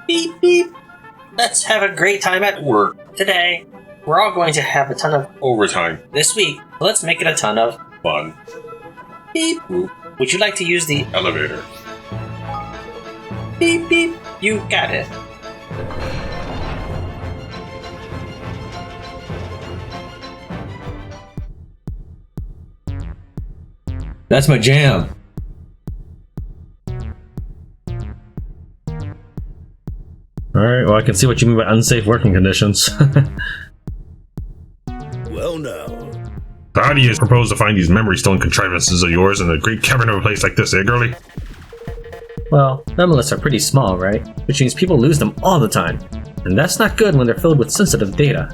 Beep beep. Let's have a great time at work today. We're all going to have a ton of overtime this week. Let's make it a ton of fun. beep boop. Would you like to use the Elevator. beep beep? You got it. That's my jam. Alright, well I can see what you mean by unsafe working conditions. Well now. So how do you propose to find these memory stone contrivances of yours in a great cavern of a place like this, eh, girlie? Well, memorylists are pretty small, right? Which means people lose them all the time. And that's not good when they're filled with sensitive data.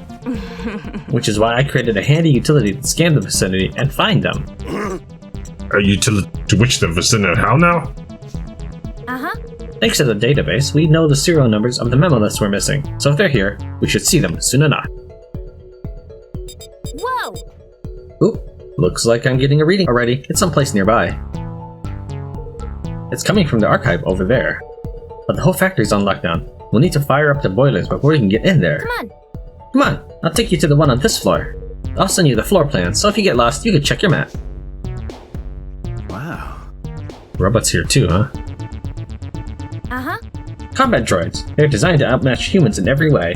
Which is why I created a handy utility to scan the vicinity and find them. A utility to which the vicinity how now? Thanks to the database, we know the serial numbers of the memo lists we're missing, so if they're here, we should see them soon enough. Whoa! Oop, looks like I'm getting a reading already. It's someplace nearby. It's coming from the archive over there. But the whole factory's on lockdown. We'll need to fire up the boilers before we can get in there. Come on! Come on, I'll take you to the one on this floor. I'll send you the floor plan, so if you get lost, you can check your map. Wow. Robots here too, huh? Combat droids. They're designed to outmatch humans in every way.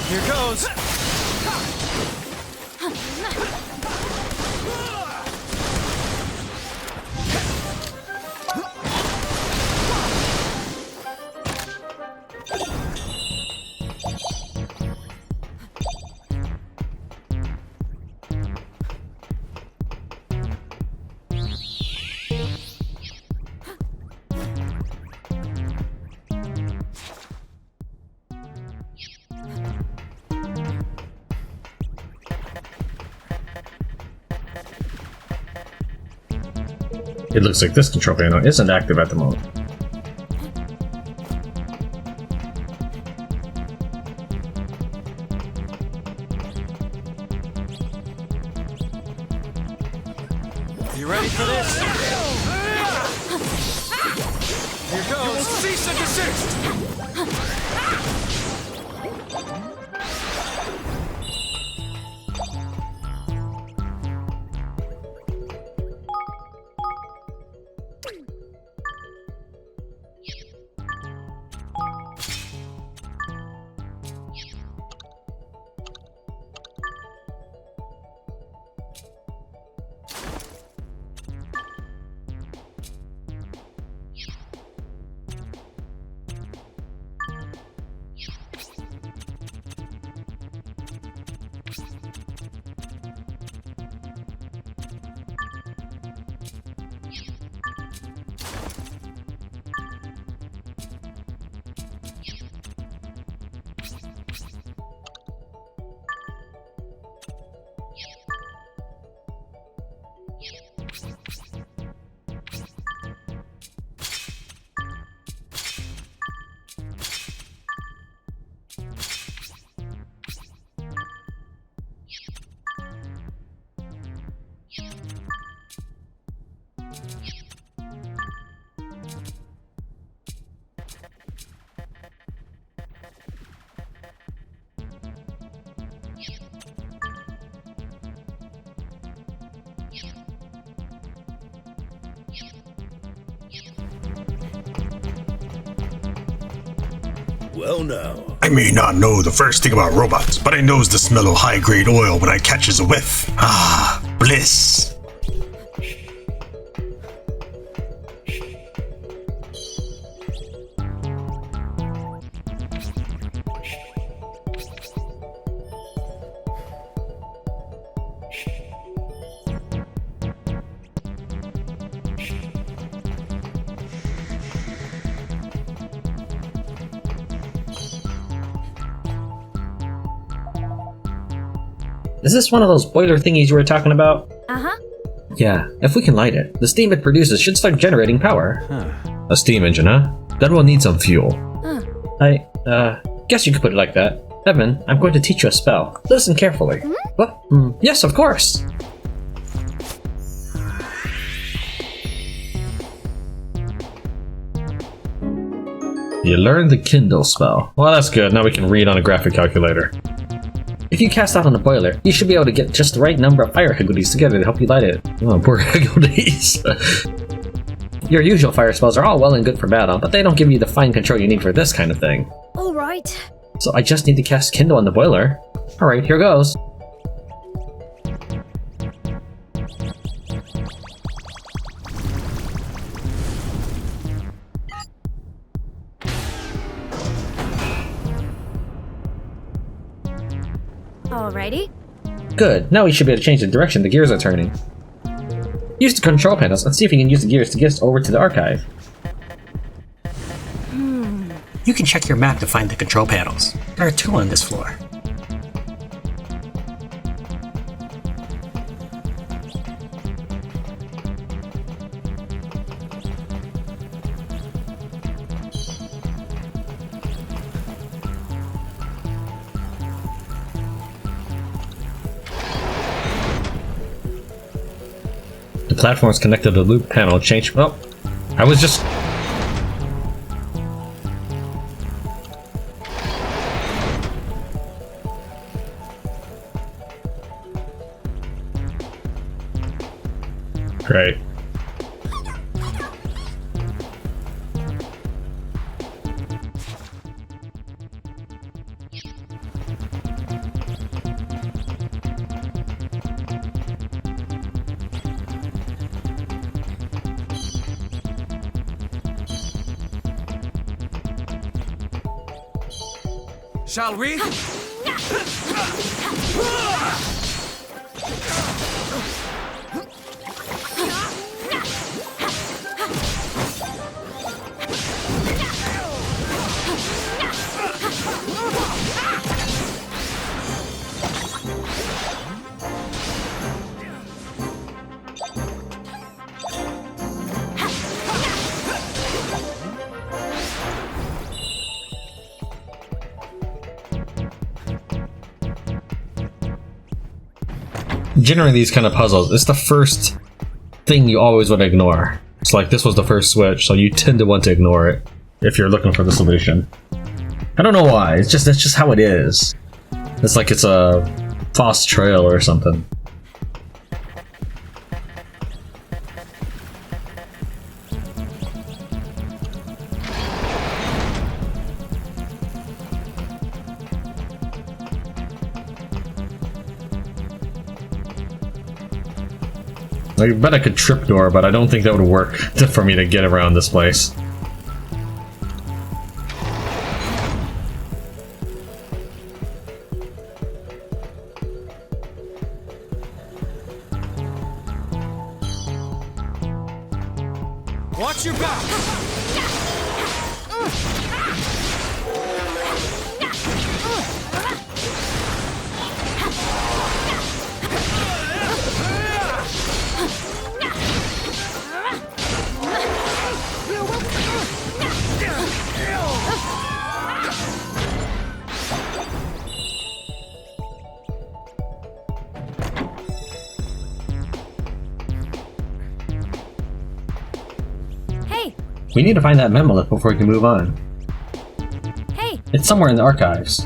Here goes! It looks like this control panel isn't active at the moment. You ready for this? Here goes! Cease and desist! Well, no. I may not know the first thing about robots, but I knows the smell of high-grade oil when I catches a whiff. Ah, bliss. Is this one of those boiler thingies you were talking about? Uh-huh. Yeah, if we can light it, the steam it produces should start generating power. Huh. A steam engine, huh? Then we'll need some fuel. Huh. I guess you could put it like that. Evan, I'm going to teach you a spell. Listen carefully. What? Yes, of course. You learned the Kindle spell. Well, that's good. Now we can read on a graphic calculator. If you cast out on the boiler, you should be able to get just the right number of fire higgledies together to help you light it. Oh, poor higgledies. Your usual fire spells are all well and good for battle, but they don't give you the fine control you need for this kind of thing. All right. So I just need to cast Kindle on the boiler. Alright, here goes. Alrighty. Good, now we should be able to change the direction the gears are turning. Use the control panels and see if you can use the gears to get us over to the archive. You can check your map to find the control panels. There are 2 on this floor. The platform is connected to the loop panel. Change. Oh, I was just. Great. Shall we? Generally, these kind of puzzles, it's the first thing you always want to ignore. It's like this was the first switch, so you tend to want to ignore it if you're looking for the solution. I don't know why. That's just how it is. It's like it's a false trail or something. I bet I could tripdoor, but I don't think that would work for me to get around this place. Watch your back! Hey, We need to find that memo before we can move on. hey. It's somewhere in the archives.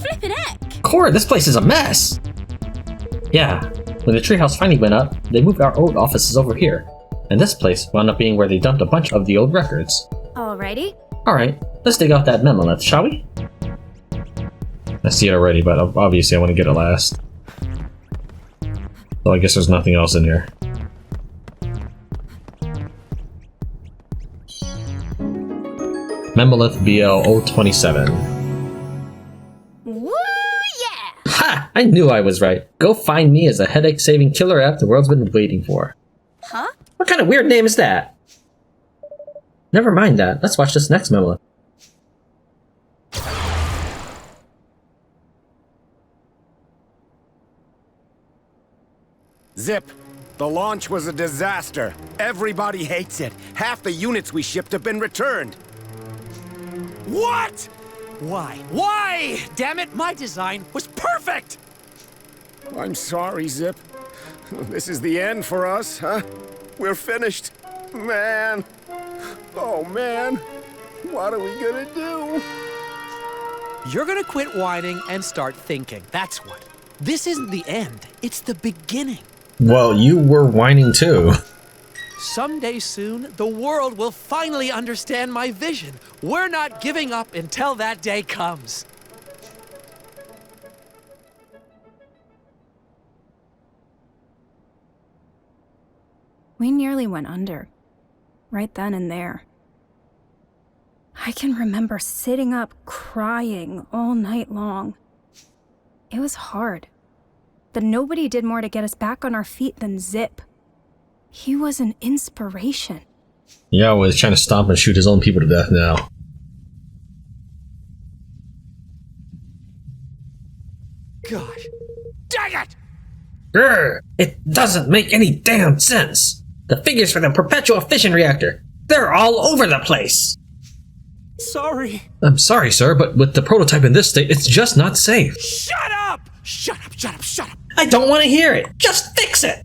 Flippin' heck. Core, this place is a mess! Yeah, When the treehouse finally went up, they moved our old offices over here. And this place wound up being where they dumped a bunch of the old records. Alrighty. Alright, let's dig out that memolith, shall we? I see it already, but obviously I want to get it last. So I guess there's nothing else in here. Memolith BL 027. Woo yeah! Ha! I knew I was right. Go Find Me is a headache-saving killer app the world's been waiting for. Huh? What kind of weird name is that? Never mind that. Let's watch this next memolith. Zip, the launch was a disaster. Everybody hates it. Half the units we shipped have been returned. What? Why? Why? Damn it, my design was perfect! I'm sorry, Zip. This is the end for us, huh? We're finished. Man. Oh, man. What are we gonna do? You're gonna quit whining and start thinking. That's what. This isn't the end. It's the beginning. Well, you were whining too. Someday soon, the world will finally understand my vision. We're not giving up until that day comes. We nearly went under. Right then and there. I can remember sitting up crying all night long. It was hard. But nobody did more to get us back on our feet than Zip. He was an inspiration. Yahweh is trying to stomp and shoot his own people to death now. Gosh. Dang it! Grr! It doesn't make any damn sense! The figures for the perpetual fission reactor, they're all over the place! Sorry. I'm sorry, sir, but with the prototype in this state, it's just not safe. Shut up! Shut up, shut up, shut up! I don't want to hear it! Just fix it!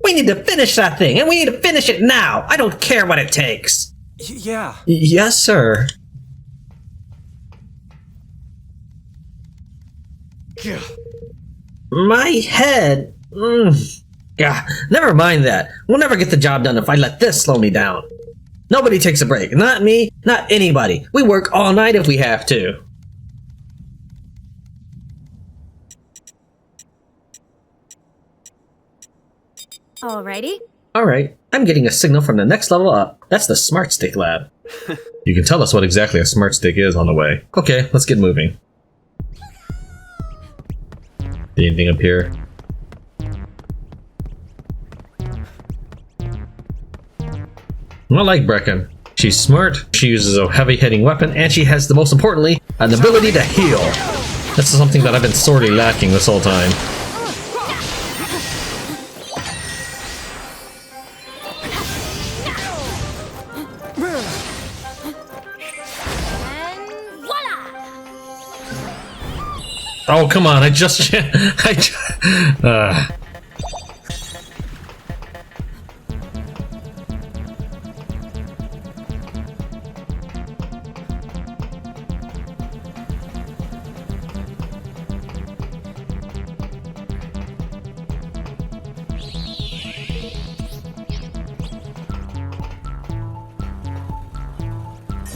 We need to finish that thing, and we need to finish it now! I don't care what it takes! Yeah. Yes, sir. Gah. My head. Yeah, never mind that. We'll never get the job done if I let this slow me down. Nobody takes a break. Not me, not anybody. We work all night if we have to. Alrighty. Alright, I'm getting a signal from the next level up. That's the Smart Stick Lab. You can tell us what exactly a Smart Stick is on the way. Okay, let's get moving. Anything up here? I like Brecken. She's smart, she uses a heavy-hitting weapon, and she has, the most importantly, an ability to heal. That's something that I've been sorely lacking this whole time. And voila! Oh, come on,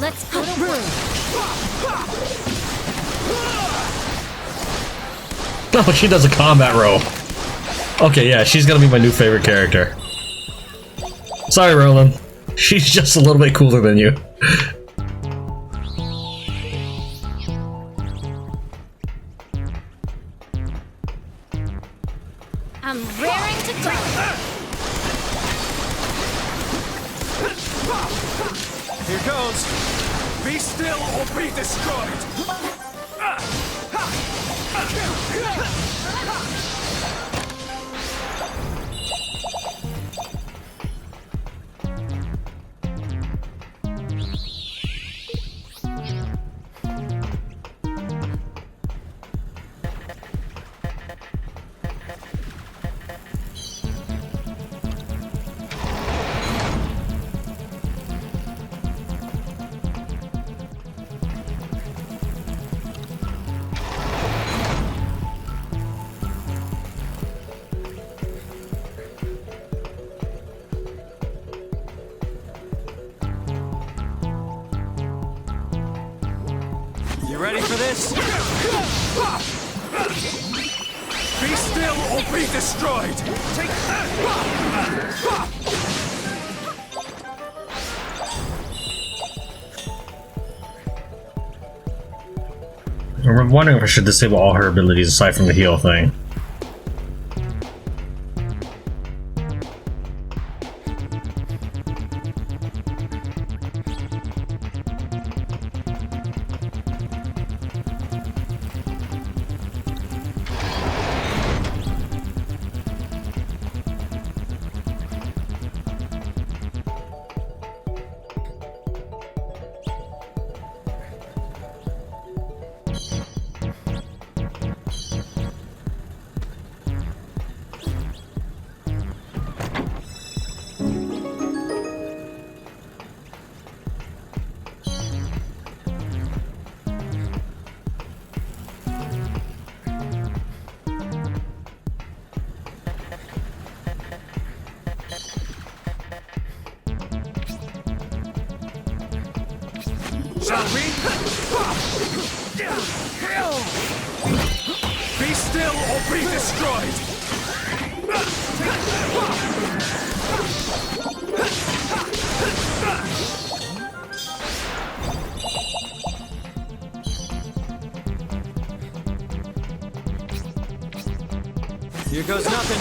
Let's go to work. Oh, she does a combat roll. Okay, yeah, she's gonna be my new favorite character. Sorry, Roland. She's just a little bit cooler than you. I'm raring to go. Here goes. Be still or be destroyed. this! Be still or be destroyed! Take that! I'm wondering if I should disable all her abilities aside from the heal thing. Shall we? Be still or be destroyed! Here goes nothing.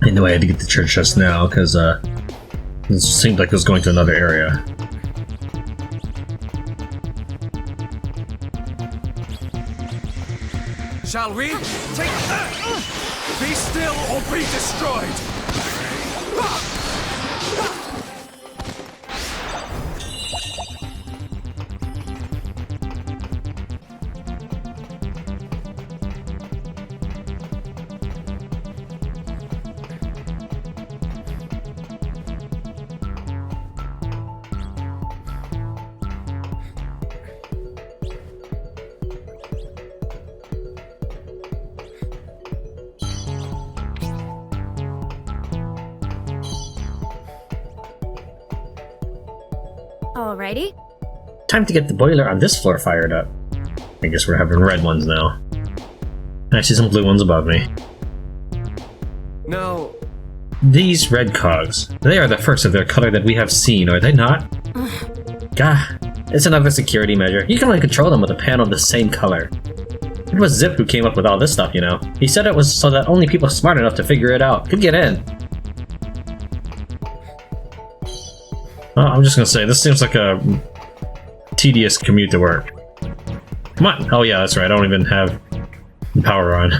I knew I had to get to church just now, because it seemed like it was going to another area. Shall we? Take that! Be still or be destroyed! Alrighty. Time to get the boiler on this floor fired up. I guess we're having red ones now. I see some blue ones above me. Now, These red cogs, they are the first of their color that we have seen, are they not? Gah, it's another security measure. You can only control them with a panel of the same color. It was Zip who came up with all this stuff, you know. He said it was so that only people smart enough to figure it out could get in. Well, I'm just gonna say, this seems like a tedious commute to work. Come on! Oh yeah, that's right, I don't even have power on.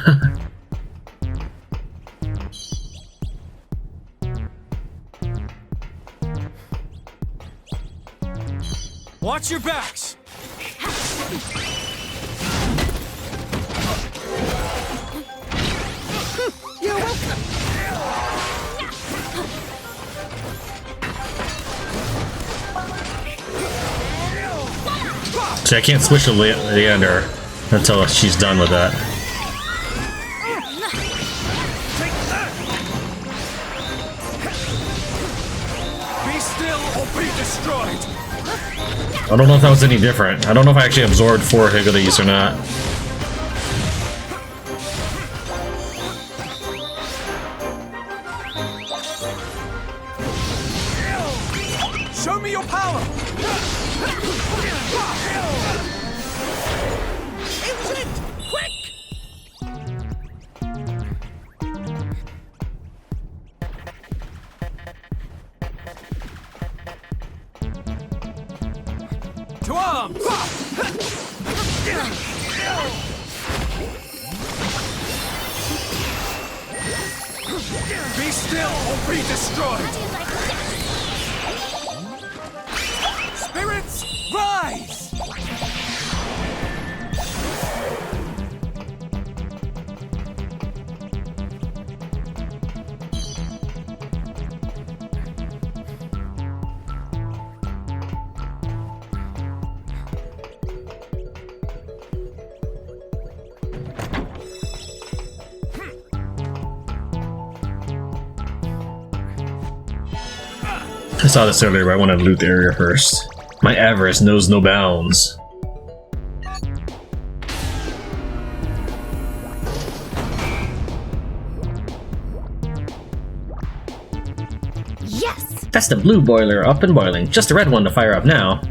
Watch your backs! You're welcome. See, I can't switch to Leander until she's done with that. Take that! Be still or be destroyed! I don't know if that was any different. I don't know if I actually absorbed 4 Higgledies or not. Show me your power! Instant! Quick! Be still or be destroyed! Spirits, rise! I saw this earlier, but I want to loot the area first. My avarice knows no bounds. Yes! That's the blue boiler up and boiling. Just the red one to fire up now.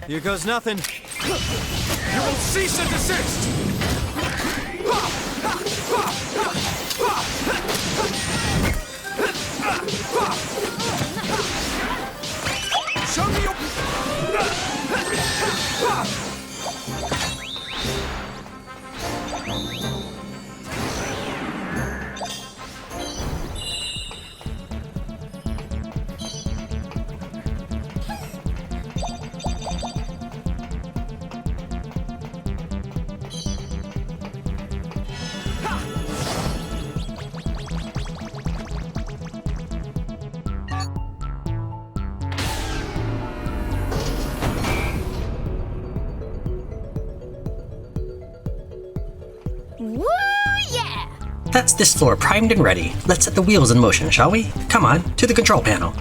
Here goes nothing. You will cease and desist! Show me your... Woo, yeah! That's this floor primed and ready. Let's set the wheels in motion, shall we? Come on, to the control panel.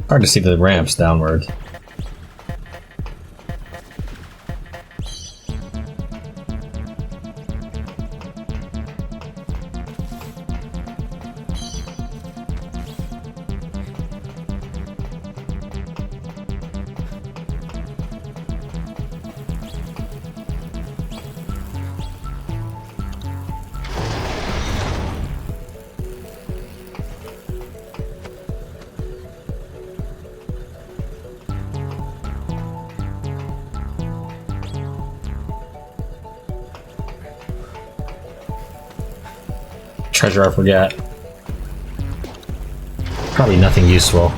Hard to see the ramps downward. Treasure I forgot. Probably nothing useful.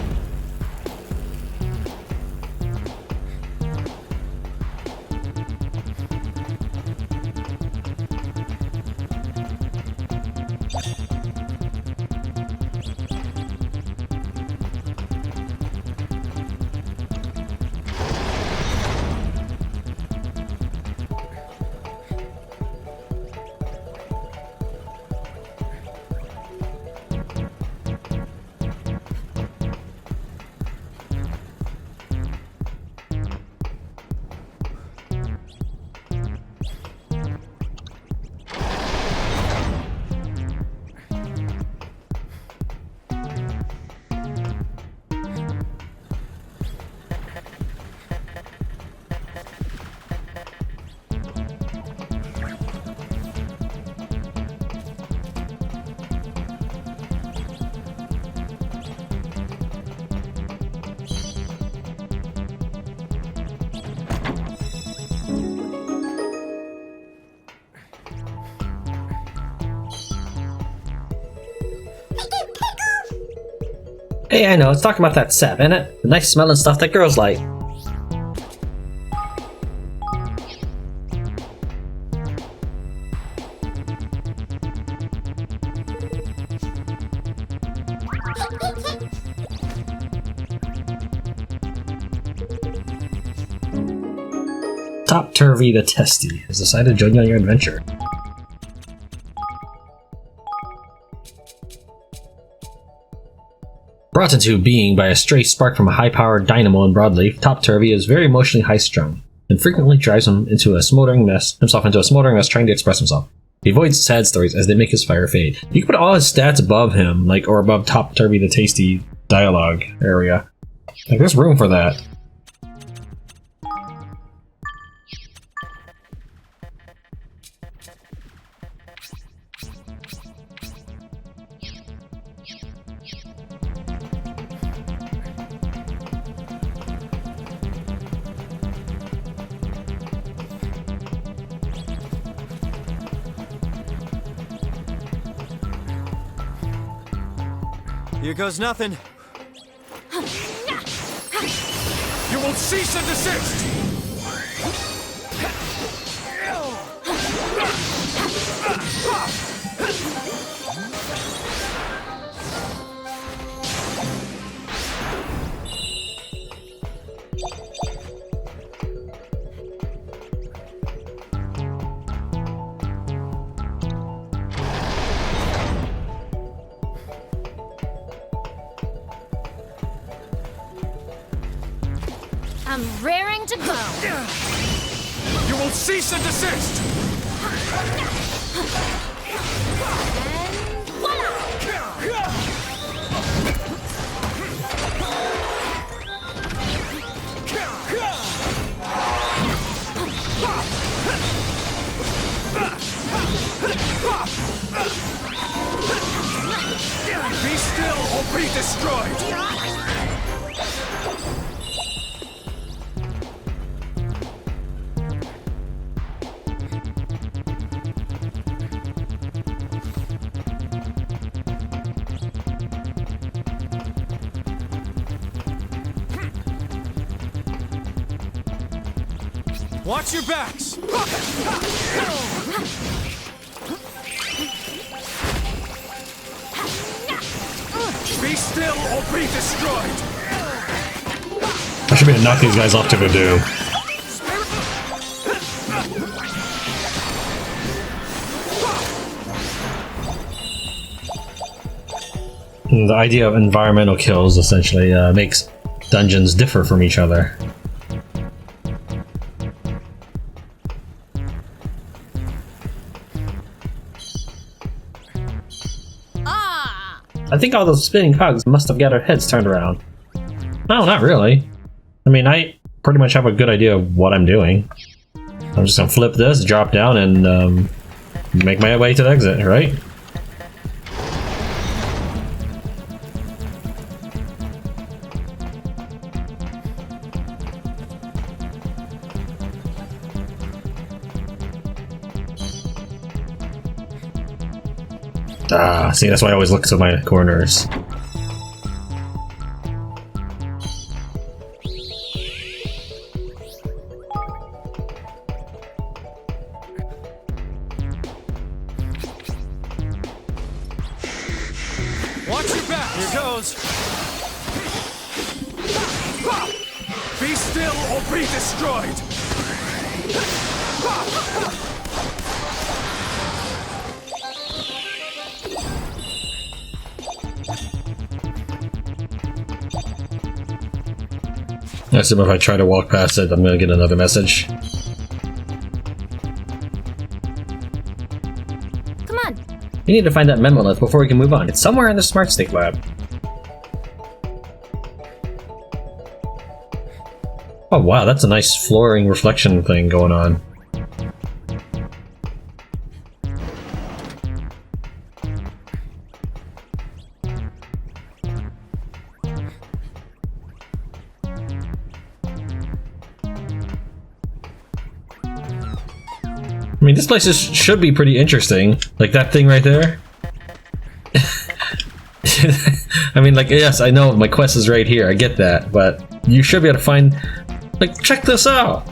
Hey, I know, it's talking about that sap, ain't it? The nice smelling stuff that girls like. Top Turvy the Testy has decided to join you on your adventure. Brought into being by a stray spark from a high-powered dynamo in Broadleaf, Top Turvy is very emotionally high-strung and frequently drives himself into a smoldering mess trying to express himself. He avoids sad stories as they make his fire fade. You can put all his stats above him, or above Top Turvy the Tasty dialogue area. There's room for that. Here goes nothing. You will cease and desist! I'm raring to go. You will cease and desist! And voila! Be still or be destroyed! Watch your backs! Be still or be destroyed! I should be able to knock these guys off to the doom. The idea of environmental kills essentially makes dungeons differ from each other. I think all those spinning cogs must have got our heads turned around. No, not really. I mean, I pretty much have a good idea of what I'm doing. I'm just gonna flip this, drop down, and make my way to the exit, right? Ah, see, that's why I always look to my corners. Watch your back! Here goes! Be still or be destroyed! I assume if I try to walk past it, I'm gonna get another message. Come on. We need to find that memolith before we can move on. It's somewhere in the Smart Stick lab. Oh wow, that's a nice flooring reflection thing going on. I mean, this place should be pretty interesting. Like that thing right there. I mean, like, yes, I know my quest is right here. I get that, but you should be able to find. Like, check this out.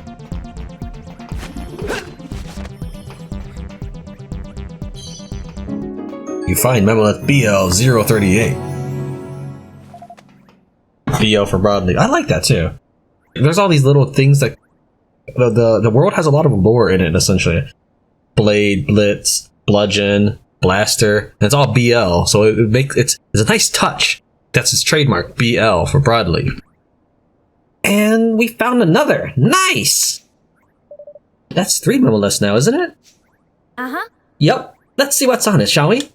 You find Megalith BL038. BO for BroadLeaf. I like that too. There's all these little things that the world has a lot of lore in it. Essentially, blade, blitz, bludgeon, blaster. And it's all BL, so it makes it's a nice touch. That's its trademark, BL for BroadLeaf. And we found another. Nice. That's 3 Megaliths now, isn't it? Uh-huh. Yep. Let's see what's on it, shall we?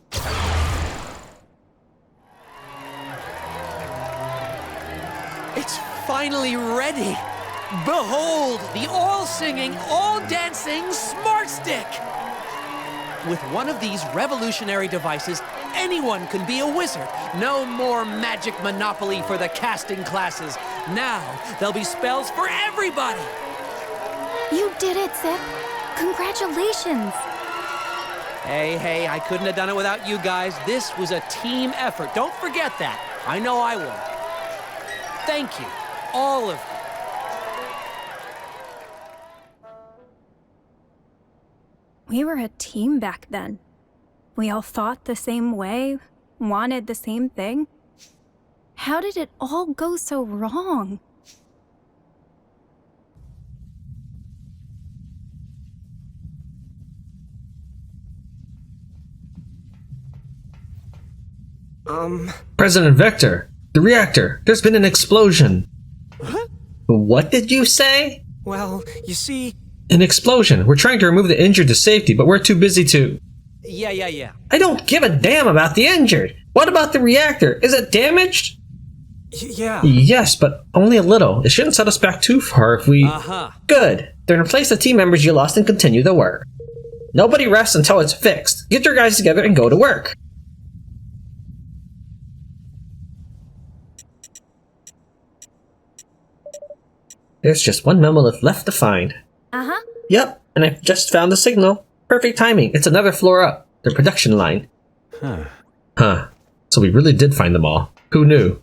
It's finally ready. Behold, the all-singing, all-dancing Smart Stick! With one of these revolutionary devices, anyone can be a wizard. No more magic monopoly for the casting classes. Now, there'll be spells for everybody! You did it, Zip. Congratulations. Hey, I couldn't have done it without you guys. This was a team effort. Don't forget that. I know I won't. Thank you, all of you. We were a team back then. We all thought the same way, wanted the same thing. How did it all go so wrong? President Vector, the reactor. There's been an explosion. Huh? What did you say? Well, you see... An explosion. We're trying to remove the injured to safety, but we're too busy to... Yeah. I don't give a damn about the injured. What about the reactor? Is it damaged? Yeah. Yes, but only a little. It shouldn't set us back too far if we... Uh-huh. Good. Then replace the team members you lost and continue the work. Nobody rests until it's fixed. Get your guys together and go to work. There's just one Megalith left to find. Uh-huh. Yep, and I've just found the signal. Perfect timing. It's another floor up. The production line. Huh. So we really did find them all. Who knew?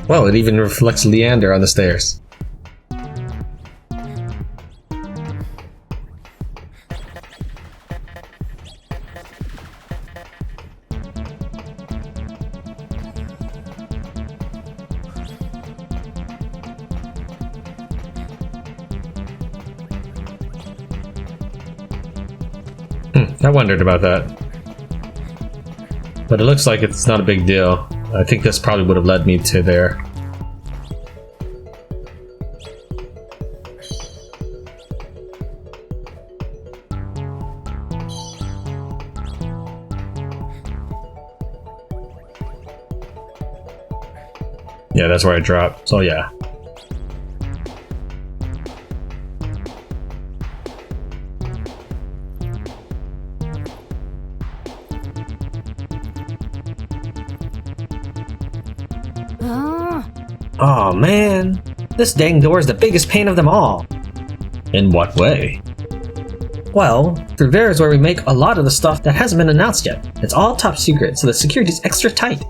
Well, it even reflects Leander on the stairs. I wondered about that. But it looks like it's not a big deal. I think this probably would have led me to there. Yeah, that's where I dropped. So yeah. Oh man, this dang door is the biggest pain of them all. In what way? Well, through there is where we make a lot of the stuff that hasn't been announced yet. It's all top secret, so the security's extra tight.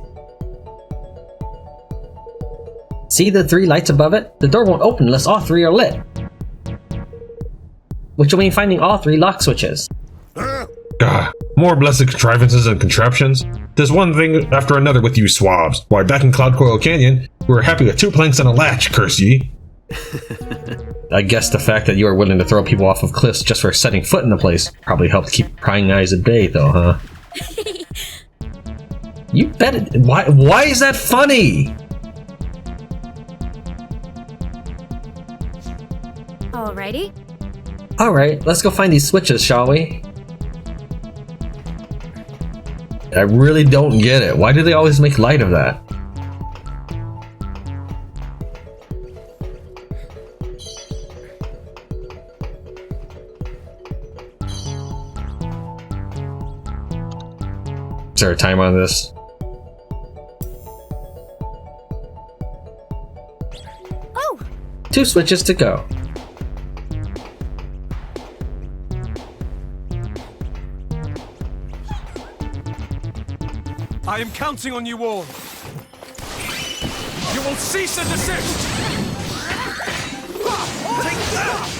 See the 3 lights above it? The door won't open unless all 3 are lit. Which will mean finding all 3 lock switches. More blessed contrivances and contraptions. There's one thing after another with you swabs. Why, back in Cloud Coil Canyon, we were happy with 2 planks and a latch, curse ye. I guess the fact that you are willing to throw people off of cliffs just for setting foot in the place probably helped keep prying eyes at bay, though, huh? You bet it. Why is that funny? Alrighty. Alright, let's go find these switches, shall we? I really don't get it. Why do they always make light of that? Is there a time on this? Oh! 2 switches to go. I am counting on you all. You will cease and desist. Take that!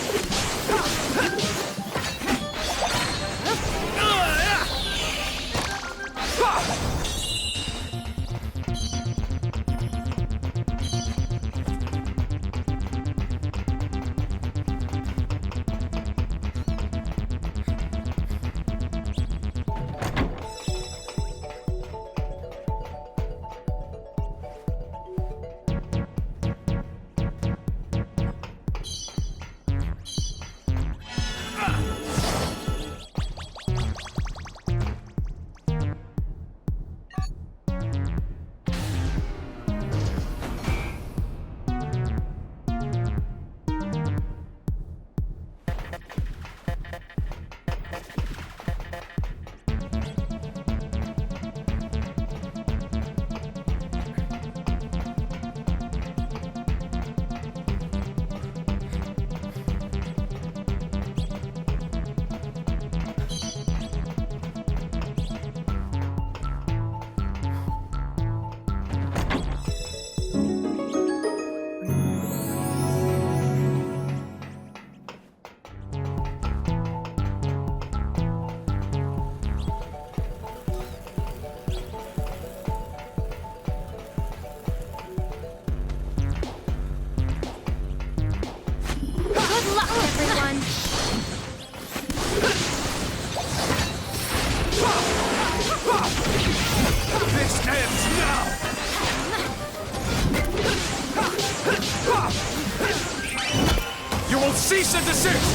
Good luck, everyone. This ends now! You will cease and desist!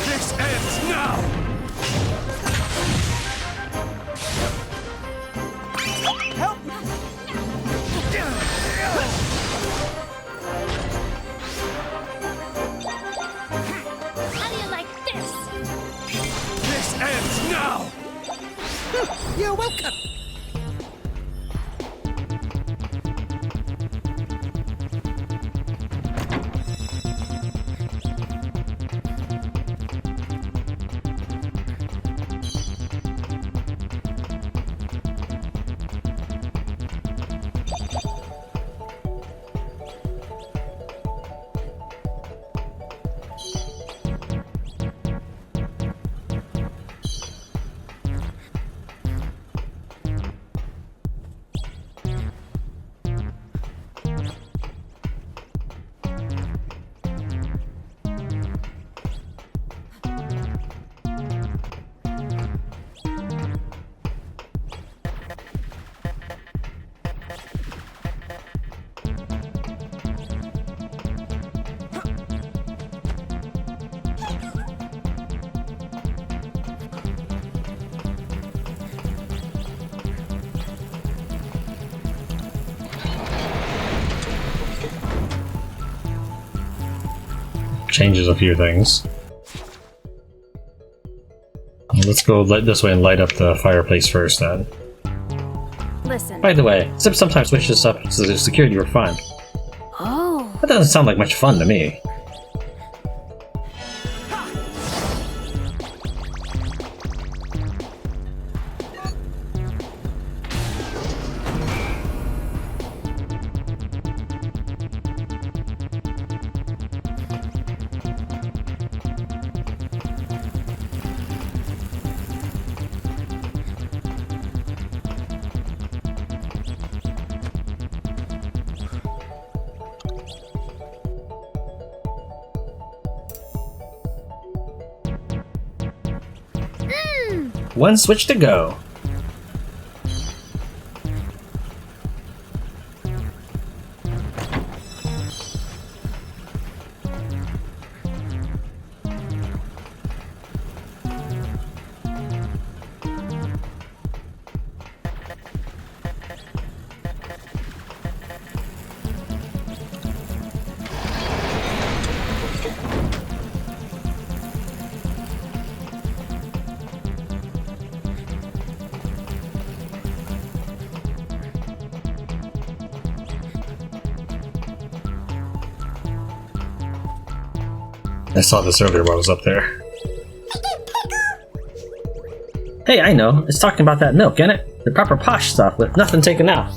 This ends now! Help! How do you like this? This ends now! You're welcome. Changes a few things. Let's go this way and light up the fireplace first then. Listen. By the way, Zip sometimes switches up to the security we're fine. Oh. That doesn't sound like much fun to me. One switch to go. I saw this earlier while I was up there. Hey, I know. It's talking about that milk, ain't it? The proper posh stuff with nothing taken out.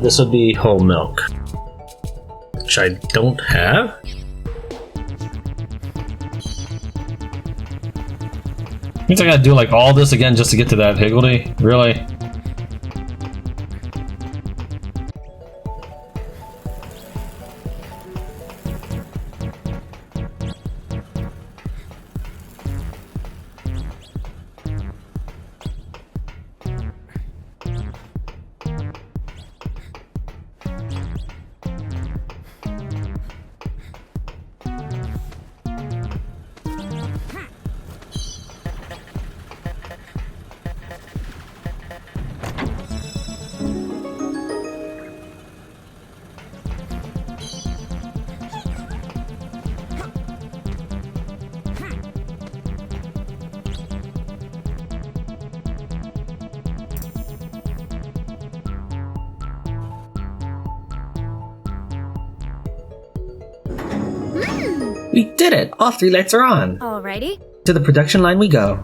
This would be whole milk. Which I don't have. Means I gotta do like all this again just to get to that higgledy? Really? We did it! All 3 lights are on! Alrighty. To the production line we go.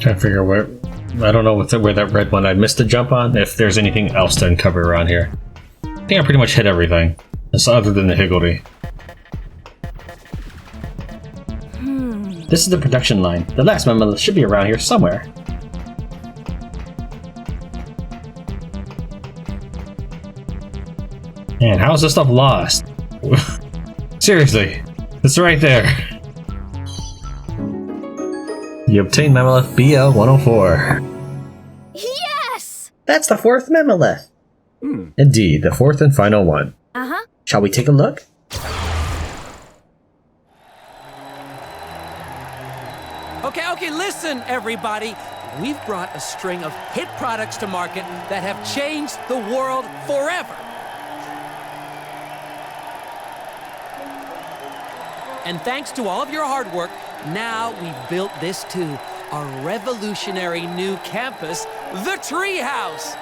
Trying to figure out where. I don't know where that red one I missed a jump on. If there's anything else to uncover around here. I think I pretty much hit everything. That's other than the higgledy. This is the production line. The last memo should be around here somewhere. Man, how is this stuff lost? Seriously, it's right there. You obtained Mammoth BL 104. Yes! That's the 4th Mammoth. Indeed, the 4th and final one. Uh-huh. Shall we take a look? Okay, listen, everybody. We've brought a string of hit products to market that have changed the world forever. And thanks to all of your hard work, now we've built this too. Our revolutionary new campus, the Treehouse.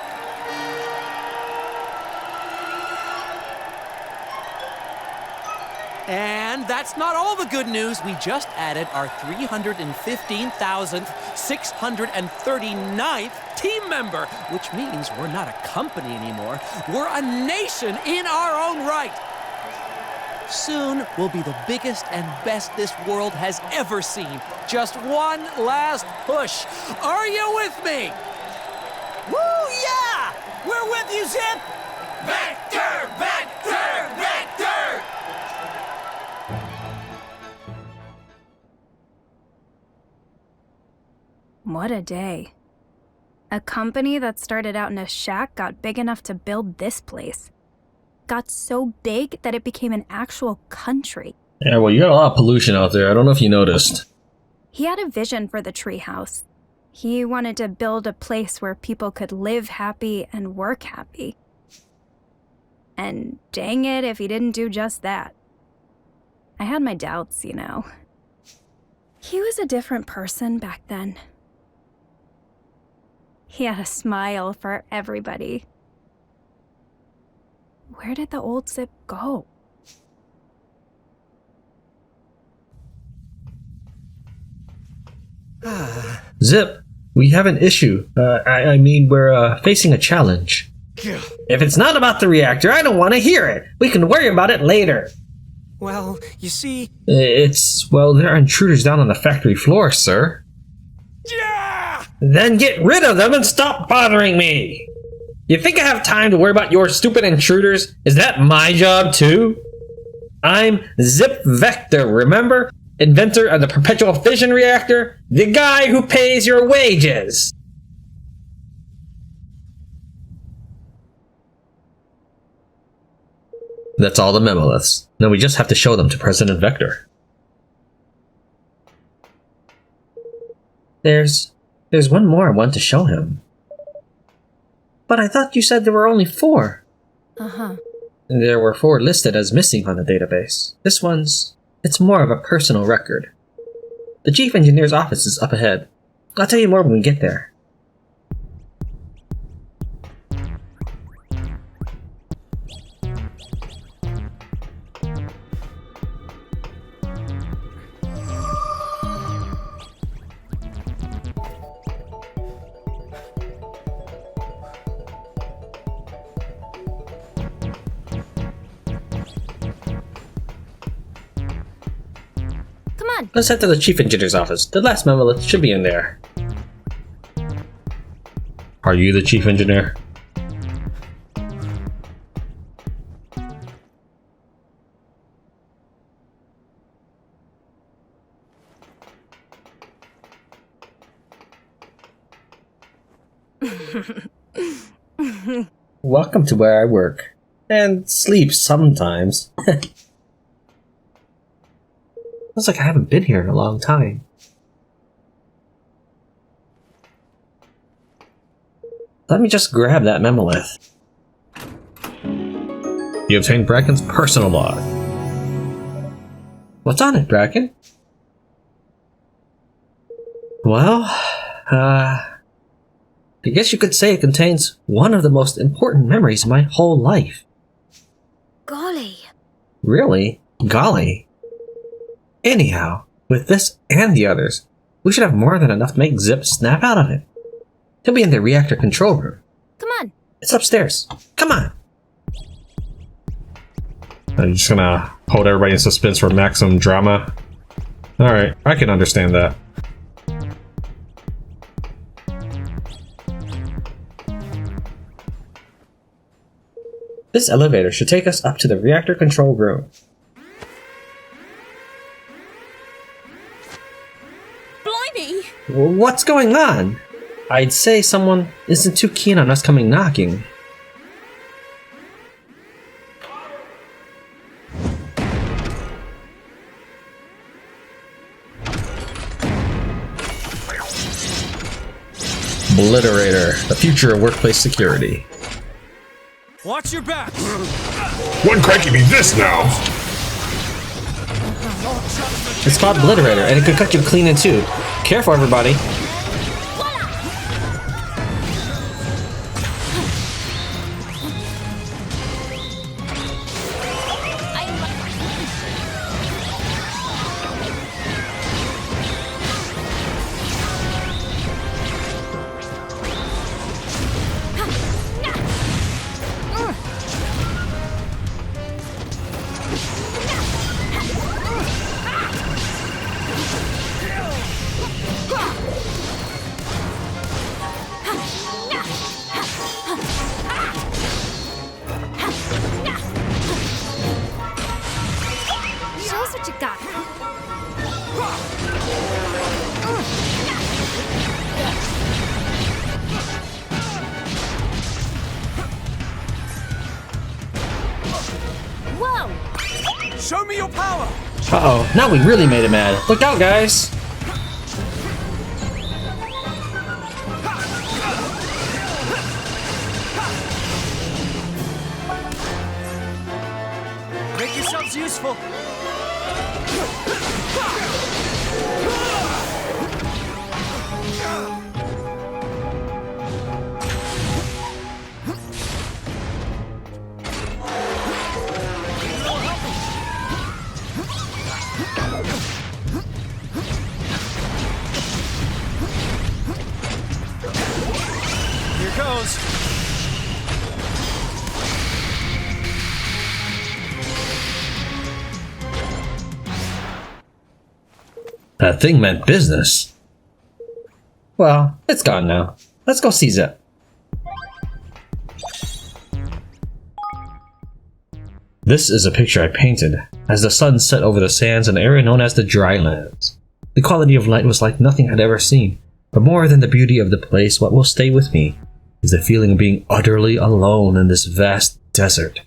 And that's not all the good news. We just added our 315,639th team member, which means we're not a company anymore. We're a nation in our own right. Soon, we'll be the biggest and best this world has ever seen. Just one last push. Are you with me? Woo, yeah! We're with you, Zip! Vector! Vector! Vector! What a day. A company that started out in a shack got big enough to build this place. Got so big that it became an actual country. Yeah, well, you got a lot of pollution out there. I don't know if you noticed. He had a vision for the treehouse. He wanted to build a place where people could live happy and work happy. And dang it if he didn't do just that. I had my doubts, you know. He was a different person back then. He had a smile for everybody. Where did the old Zip go? Zip, we have an issue. I mean, we're facing a challenge. If it's not about the reactor, I don't want to hear it. We can worry about it later. Well, you see... Well, there are intruders down on the factory floor, sir. Yeah! Then get rid of them and stop bothering me! You think I have time to worry about your stupid intruders? Is that my job too? I'm Zip Vector, remember? Inventor of the perpetual fission reactor? The guy who pays your wages! That's all the memoliths. Now we just have to show them to President Vector. There's one more I want to show him. But I thought you said there were only 4. Uh-huh. There were 4 listed as missing on the database. This one's... it's more of a personal record. The chief engineer's office is up ahead. I'll tell you more when we get there. Let's head to the chief engineer's office. The last memolith should be in there. Are you the chief engineer? Welcome to where I work. And sleep sometimes. Looks like I haven't been here in a long time. Let me just grab that memolith. You obtained Bracken's personal log. What's on it, Bracken? Well, I guess you could say it contains one of the most important memories of my whole life. Golly. Really? Golly. Anyhow, with this and the others, we should have more than enough to make Zip snap out of it. He'll be in the reactor control room. Come on. It's upstairs. Come on. I'm just gonna hold everybody in suspense for maximum drama. Alright, I can understand that. This elevator should take us up to the reactor control room. Blimey! What's going on? I'd say someone isn't too keen on us coming knocking. Obliterator, the future of workplace security. Watch your back! One crank give me this now! It's called Obliterator, and it could cut you clean in two. Careful, everybody. Show us what you got. Whoa! Show me your power! Uh-oh, now we really made it mad. Look out, guys! Make yourselves useful! Here goes! That thing meant business. Well, it's gone now. Let's go see Zip. This is a picture I painted as the sun set over the sands in an area known as the Drylands. The quality of light was like nothing I'd ever seen, but more than the beauty of the place, what will stay with me is the feeling of being utterly alone in this vast desert.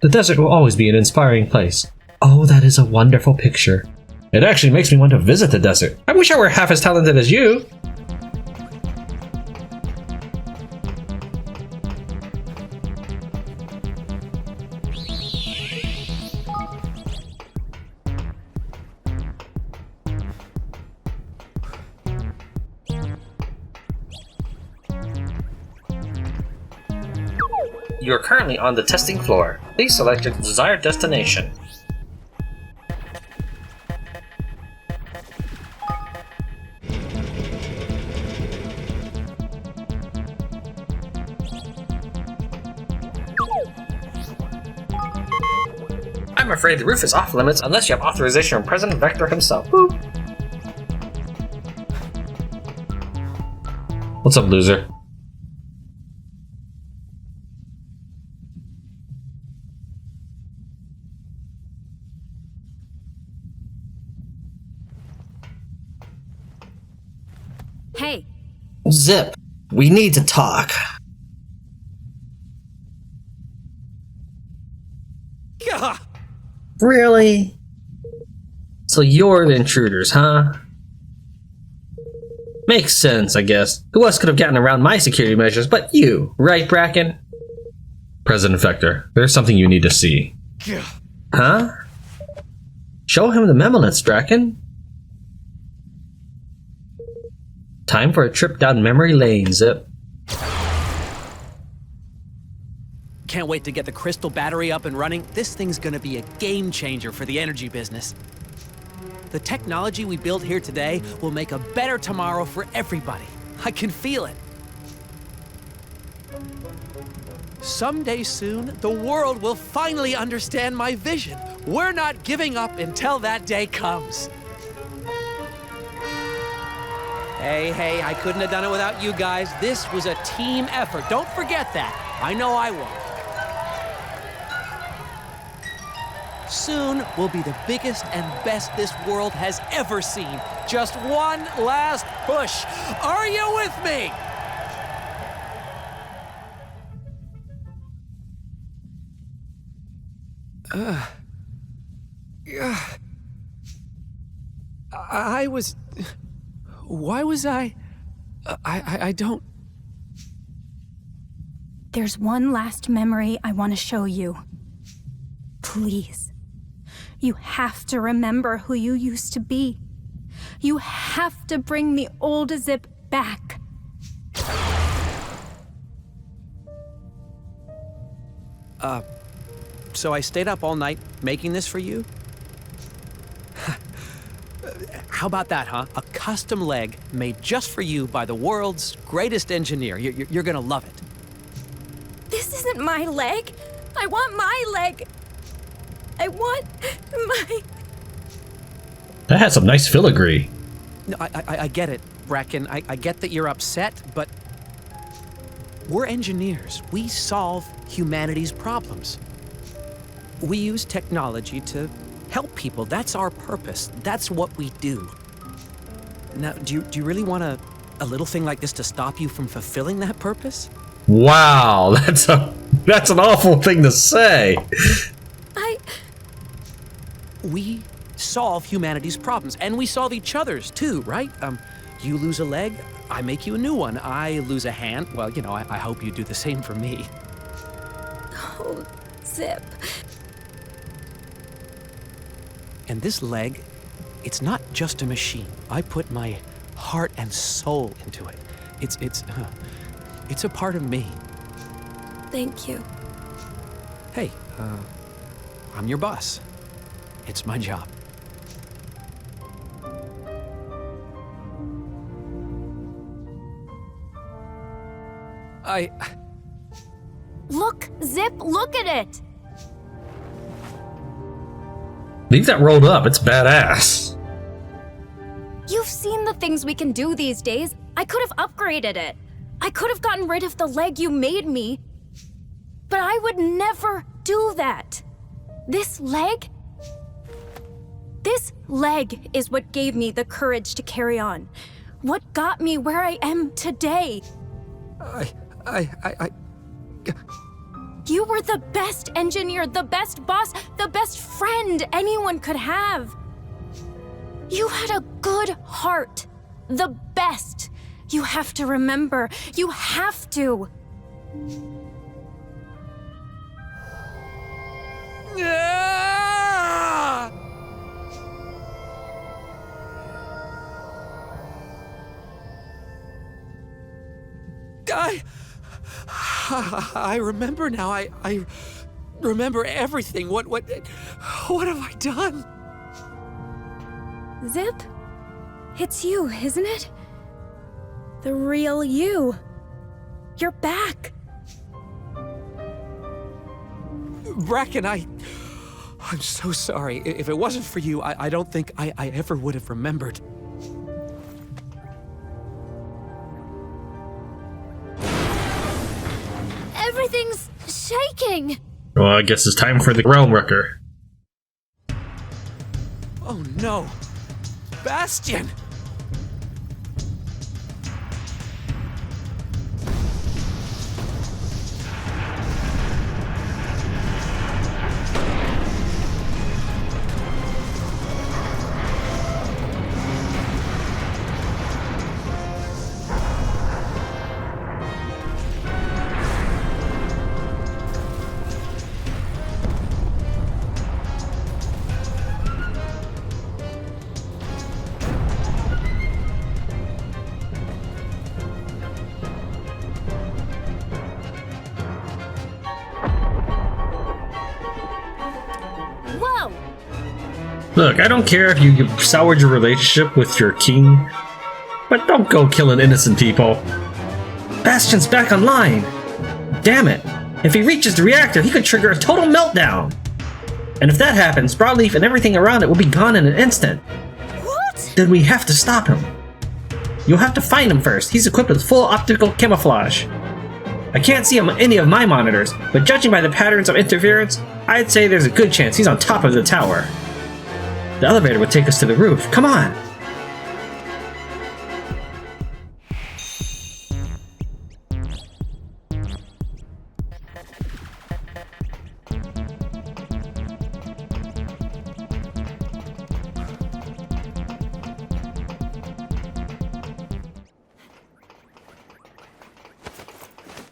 The desert will always be an inspiring place. Oh, that is a wonderful picture. It actually makes me want to visit the desert. I wish I were half as talented as you. You are currently on the testing floor. Please select your desired destination. I'm afraid the roof is off limits unless you have authorization from President Vector himself. Boop. What's up, loser? Hey, Zip, we need to talk. Gah! Really? So you're the intruders, huh? Makes sense, I guess. Who else could have gotten around my security measures but you, right, Bracken? President Vector, there's something you need to see. Gah! Huh? Show him the memolets, Bracken. Time for a trip down memory lane, Zip. Can't wait to get the crystal battery up and running. This thing's gonna be a game changer for the energy business. The technology we build here today will make a better tomorrow for everybody. I can feel it. Someday soon, the world will finally understand my vision. We're not giving up until that day comes. Hey, I couldn't have done it without you guys. This was a team effort. Don't forget that. I know I won't. Soon, we'll be the biggest and best this world has ever seen. Just one last push. Are you with me? I was... Why was I don't... there's one last memory I want to show you. Please. You have to remember who you used to be. You have to bring the old Zip back. So I stayed up all night making this for you? How about that, huh? A custom leg made just for you by the world's greatest engineer. You're gonna love it. This isn't my leg. I want my leg. I want my... That had some nice filigree. No, I get it, Bracken. I get that you're upset, but we're engineers. We solve humanity's problems. We use technology to help people. That's our purpose. That's what we do. Now, do you really want a little thing like this to stop you from fulfilling that purpose? Wow, that's an awful thing to say. We solve humanity's problems, and we solve each other's too, right? You lose a leg, I make you a new one. I lose a hand, well, you know, I hope you do the same for me. Oh, Zip. And this leg, it's not just a machine. I put my heart and soul into it. It's a part of me. Thank you. Hey, I'm your boss. It's my job. Look, Zip, look at it! Leave that rolled up, it's badass. You've seen the things we can do these days. I could have upgraded it. I could have gotten rid of the leg you made me. But I would never do that. This leg? This leg is what gave me the courage to carry on. What got me where I am today. You were the best engineer, the best boss, the best friend anyone could have. You had a good heart. The best. You have to remember. You have to. I remember now. I remember everything. What have I done? Zip? It's you, isn't it? The real you. You're back. Bracken, I'm so sorry. If it wasn't for you, I don't think I ever would have remembered. Everything's shaking. Well, I guess it's time for the Realm Wrecker. Oh no! Bastion! Look, I don't care if you soured your relationship with your king, but don't go killing innocent people. Bastion's back online! Damn it! If he reaches the reactor, he could trigger a total meltdown! And if that happens, BroadLeaf and everything around it will be gone in an instant. What? Then we have to stop him. You'll have to find him first. He's equipped with full optical camouflage. I can't see him on any of my monitors, but judging by the patterns of interference, I'd say there's a good chance he's on top of the tower. The elevator would take us to the roof. Come on!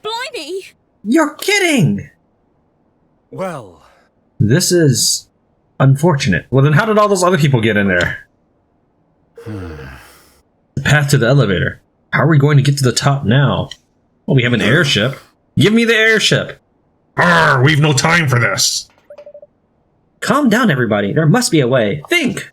Blimey! You're kidding! Well, This is unfortunate. Well, then how did all those other people get in there? The path to the elevator. How are we going to get to the top now? Well, we have an airship. Give me the airship! Arr, we've no time for this. Calm down, everybody. There must be a way. Think!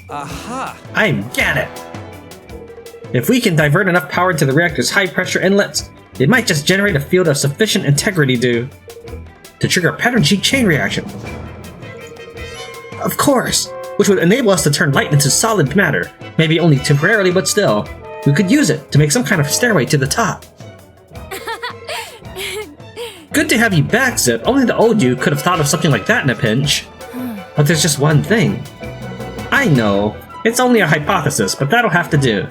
Aha! I get it! If we can divert enough power into the reactor's high-pressure inlets, it might just generate a field of sufficient integrity to trigger a pattern-sheet chain reaction. Of course! Which would enable us to turn light into solid matter. Maybe only temporarily, but still. We could use it to make some kind of stairway to the top. Good to have you back, Zip. Only the old you could have thought of something like that in a pinch. But there's just one thing. I know. It's only a hypothesis, but that'll have to do.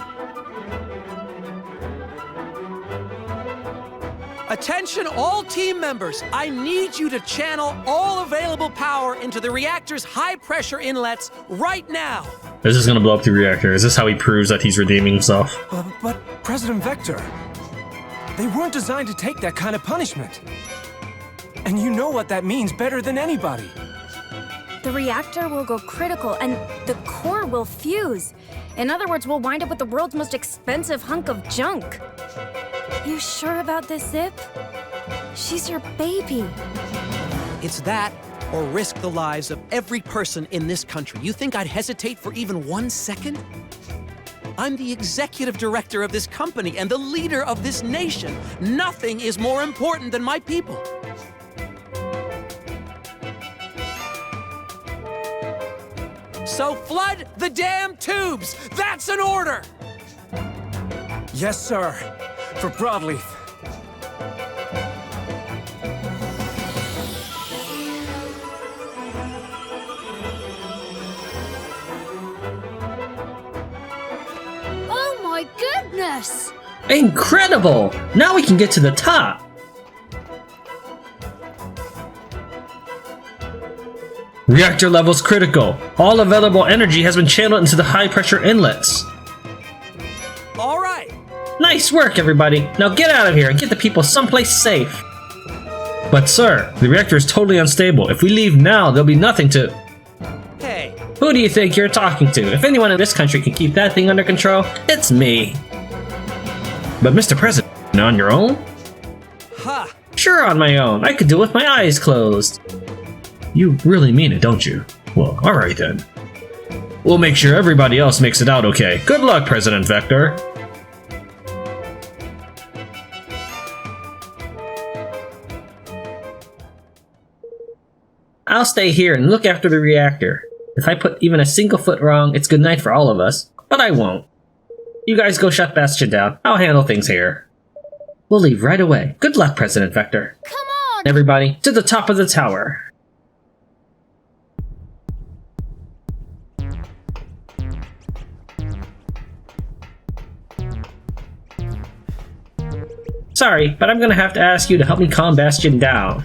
Attention all team members! I need you to channel all available power into the reactor's high-pressure inlets right now! Is this gonna blow up the reactor? Is this how he proves that he's redeeming himself? but President Vector, they weren't designed to take that kind of punishment. And you know what that means better than anybody. The reactor will go critical and the core will fuse. In other words, we'll wind up with the world's most expensive hunk of junk. You sure about this, Zip? She's your baby. It's that, or risk the lives of every person in this country. You think I'd hesitate for even 1 second? I'm the executive director of this company and the leader of this nation. Nothing is more important than my people. So flood the damn tubes! That's an order! Yes, sir. For BroadLeaf. Oh my goodness! Incredible! Now we can get to the top! Reactor levels critical. All available energy has been channeled into the high pressure inlets. All right. Nice work, everybody. Now get out of here and get the people someplace safe. But sir, the reactor is totally unstable. If we leave now, there'll be nothing to... Hey. Who do you think you're talking to? If anyone in this country can keep that thing under control, it's me. But Mr. President, on your own? Ha! Sure, on my own. I could do it with my eyes closed. You really mean it, don't you? Well, alright then. We'll make sure everybody else makes it out okay. Good luck, President Vector. I'll stay here and look after the reactor. If I put even a single foot wrong, it's good night for all of us. But I won't. You guys go shut Bastion down. I'll handle things here. We'll leave right away. Good luck, President Vector. Come on! Everybody, to the top of the tower. Sorry, but I'm gonna have to ask you to help me calm Bastion down.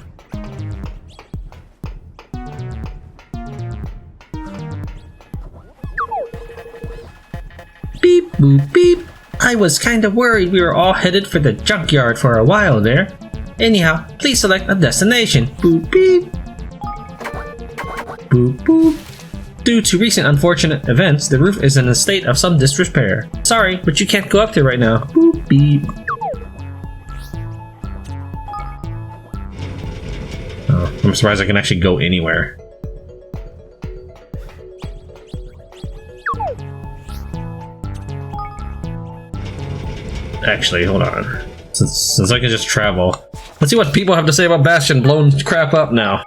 Beep boop beep. I was kinda worried we were all headed for the junkyard for a while there. Anyhow, please select a destination. Boop beep. Boop boop. Due to recent unfortunate events, the roof is in a state of some disrepair. Sorry, but you can't go up there right now. Boop beep. Oh, I'm surprised I can actually go anywhere. Actually, hold on. Since I can just travel. Let's see what people have to say about Bastion blowing crap up now.